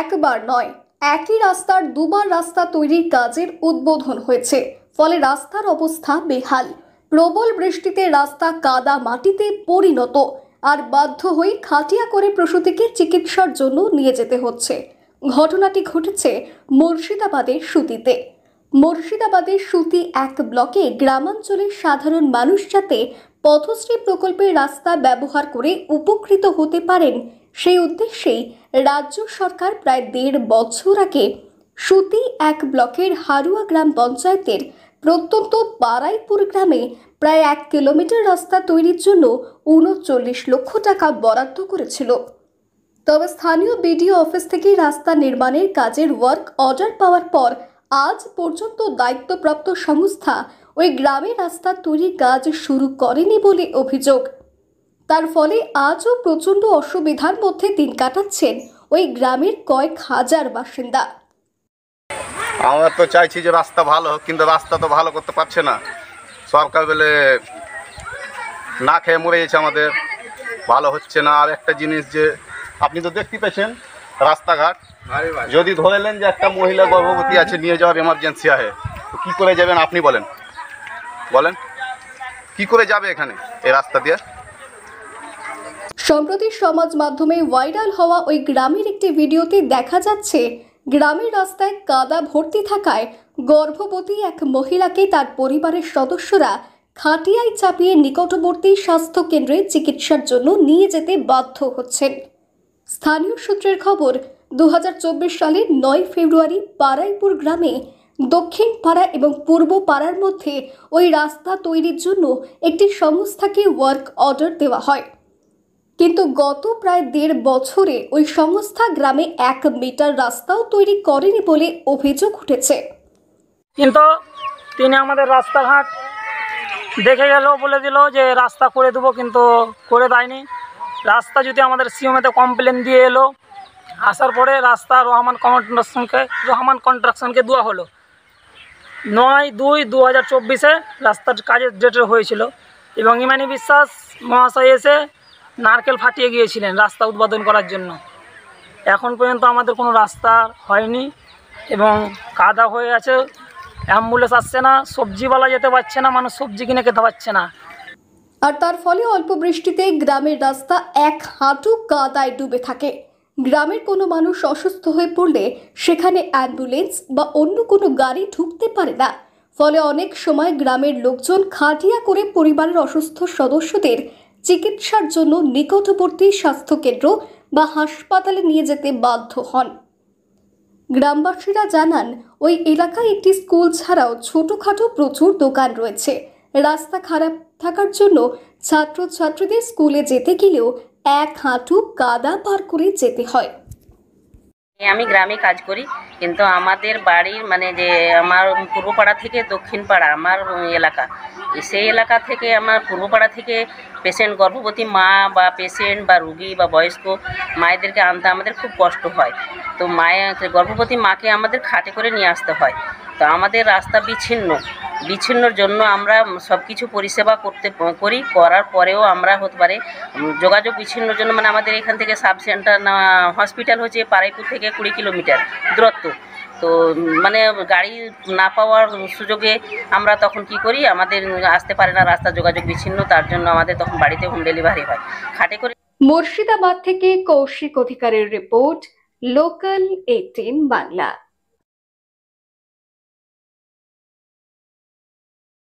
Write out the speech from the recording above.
একবার নয়, একই রাস্তার দুবার রাস্তা তৈরির কাজের উদ্বোধন হয়েছে, ফলে রাস্তার অবস্থা বেহাল। প্রবল বৃষ্টিতে রাস্তা কাদা মাটিতে পরিণত, আর বাধ্য হয়ে খাটিয়া করে প্রসূতিকে চিকিৎসার জন্য নিয়ে যেতে হচ্ছে। ঘটনাটি ঘটেছে মুর্শিদাবাদের সুতিতে। মুর্শিদাবাদের সুতি এক ব্লকে গ্রামাঞ্চলের সাধারণ মানুষ যাতে পথশ্রী প্রকল্পের রাস্তা ব্যবহার করে উপকৃত হতে পারেন, সেই উদ্দেশ্যেই রাজ্য সরকার প্রায় ১.৫ বছর আগে সুতি এক ব্লকের হারুয়া গ্রাম পঞ্চায়েতের প্রত্যন্ত বারাইপুর গ্রামে প্রায় ১ কিলোমিটার রাস্তা তৈরির জন্য ৩৯ লক্ষ টাকা বরাদ্দ করেছিল। তবে স্থানীয় বিডিও অফিস থেকে রাস্তা নির্মাণের কাজের ওয়ার্ক অর্ডার পাওয়ার পর আজ পর্যন্ত দায়িত্বপ্রাপ্ত সংস্থা ওই গ্রামে রাস্তা তৈরির কাজ শুরু করেনি বলে অভিযোগ। তার ফলে আজও প্রচণ্ড অসুবিধার মধ্যে দিন কাটাচ্ছেন ওই গ্রামের কয়েক হাজার বাসিন্দা। আমরা তো চাইছি যে রাস্তা ভালো হোক, কিন্তু রাস্তা তো ভালো করতে পারছে না সরকার, বলে না খেয়ে মরে গেছে, আমাদের ভালো হচ্ছে না। আর একটা জিনিস যে আপনি তো দেখতে পেয়েছেন রাস্তাঘাট, যদি ধরে নেন যে একটা মহিলা গর্ভবতী আছে, নিয়ে যাওয়ার এমার্জেন্সি আছে, তো কী করে যাবেন আপনি বলেন কি করে যাবে এখানে এই রাস্তা দিয়ে? সম্প্রতি সমাজ মাধ্যমে ভাইরাল হওয়া ওই গ্রামের একটি ভিডিওতে দেখা যাচ্ছে গ্রামের রাস্তায় কাদা ভর্তি থাকায় গর্ভবতী এক মহিলাকে তার পরিবারের সদস্যরা খাটিয়ায় চাপিয়ে নিকটবর্তী স্বাস্থ্য কেন্দ্রে চিকিৎসার জন্য নিয়ে যেতে বাধ্য হচ্ছেন। স্থানীয় সূত্রের খবর, ২০২৪ সালের ৯ ফেব্রুয়ারি বারাইপুর গ্রামে দক্ষিণ পাড়া এবং পূর্ব পাড়ার মধ্যে ওই রাস্তা তৈরির জন্য একটি সংস্থাকে ওয়ার্ক অর্ডার দেওয়া হয়, কিন্তু গত প্রায় ১.৫ বছরে ওই সংস্থা গ্রামে ১ মিটার রাস্তাও তৈরি করেনি বলে অভিযোগ উঠেছে। কিন্তু তিনি আমাদের রাস্তাঘাট দেখে গেল, বলে দিল যে রাস্তা করে দেবো, কিন্তু করে দেয়নি। রাস্তা যদি আমাদের সিএমএতে কমপ্লেন দিয়ে এলো, আসার পরে রাস্তা রহমান কন্ট্রাকশনকে দেওয়া হলো। ৯/২/২০২৪ রাস্তার কাজের ডেটে হয়েছিল, এবং ইমানি বিশ্বাস মহাশয় এসে নারকেল ফাটিয়ে গিয়েছিলেন রাস্তা উদ্বোধন করার জন্য। এখন পর্যন্ত আমাদের কোনো রাস্তা হয়নি এবং কাদা হয়ে আছে, অ্যাম্বুলেন্স আসছে না, সবজিওয়ালা যেতে পারছে না, মানুষ সবজি কিনে খেতে পারছে না। আর তার ফলে অল্প বৃষ্টিতে গ্রামের রাস্তা ১ হাঁটু কাদায় ডুবে থাকে। গ্রামের কোনো মানুষ অসুস্থ হয়ে পড়লে সেখানে অ্যাম্বুলেন্স বা অন্য কোনো গাড়ি ঢুকতে পারে না। ফলে অনেক সময় গ্রামের লোকজন খাটিয়া করে পরিবারের অসুস্থ সদস্যদের চিকিৎসার জন্য নিকটবর্তী স্বাস্থ্যকেন্দ্র বা হাসপাতালে নিয়ে যেতে বাধ্য হন। গ্রামবাসীরা জানান, ওই এলাকায় একটি স্কুল ছাড়াও ছোটখাটো প্রচুর দোকান রয়েছে। রাস্তা খারাপ থাকার জন্য ছাত্রছাত্রীদের স্কুলে যেতে গেলেও ১ হাঁটু কাদা পার করে যেতে হয়। আমি গ্রামে কাজ করি, কিন্তু আমাদের বাড়ির যে আমার পূর্বপাড়া থেকে দক্ষিণ পাড়া আমার এলাকা, সেই এলাকা থেকে আমার পূর্বপাড়া থেকে পেশেন্ট, গর্ভবতী মা বা পেশেন্ট বা রুগী বা বয়স্ক মায়েদেরকে আনতে আমাদের খুব কষ্ট হয়। তো গর্ভবতী মাকে আমাদের খাটে করে নিয়ে আসতে হয়। তো আমাদের রাস্তা বিচ্ছিন্নর জন্য আমরা সব কিছু পরিষেবা করার পরেও আমরা হতে পারে যোগাযোগ বিচ্ছিন্নর জন্য আমাদের এখান থেকে সাব সেন্টার হসপিটাল হচ্ছে বারাইপুর থেকে ২০ কিলোমিটার দূরত্ব। তো গাড়ি না পাওয়ার সুযোগে আমরা তখন কি করি, আমাদের আসতে পারে না, রাস্তা যোগাযোগ বিচ্ছিন্ন, তার জন্য আমাদের তখন বাড়িতে হোম ডেলিভারি হয় খাটে করে। মুর্শিদাবাদ থেকে কৌশিক অধিকারের রিপোর্ট, লোকাল 18 বাংলা।